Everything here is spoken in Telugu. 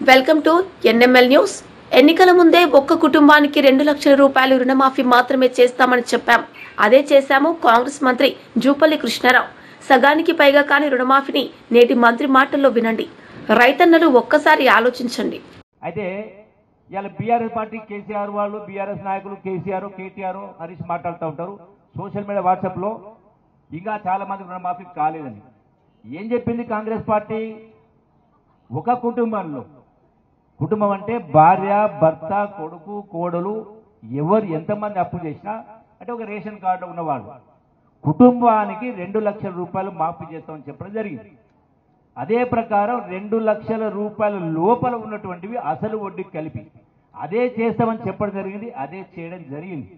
Welcome to NML news. ఎన్నికల ముందే ఒక్క కుటుంబానికి 2 లక్షల రూపాయలు రుణమాఫీ మాత్రమే చేస్తామని చెప్పాం. అదే చేశాము. కాంగ్రెస్ మంత్రి జూపల్లి కృష్ణారావు సగానికి పైగా కాని రుణమాఫీని నేటి మంత్రి మాటల్లో వినండి. రైతన్నలు ఒక్కసారి ఆలోచించండి. అయితే ఇవాళ బీఆర్ఎస్ పార్టీ కేసీఆర్ వాళ్ళు, బీఆర్ఎస్ నాయకులు కేసీఆర్, కేటీఆర్, హరీష్ మాట్లాడుతూ ఉంటారు సోషల్ మీడియా, వాట్సాప్లో. ఇంకా చాలా మంది రుణమాఫీ కాలేదని ఏం చెప్పింది కాంగ్రెస్ పార్టీ? ఒక కుటుంబం అంటే భార్య, భర్త, కొడుకు, కోడలు, ఎవరు ఎంతమంది అప్పు చేసినా అంటే ఒక రేషన్ కార్డు ఉన్నవాళ్ళు కుటుంబానికి 2 లక్షల రూపాయలు మాఫీ చేస్తామని చెప్పడం జరిగింది. అదే ప్రకారం 2 లక్షల రూపాయల లోపల ఉన్నటువంటివి అసలు వడ్డీ కలిపి అదే చేస్తామని చెప్పడం జరిగింది. అదే చేయడం జరిగింది.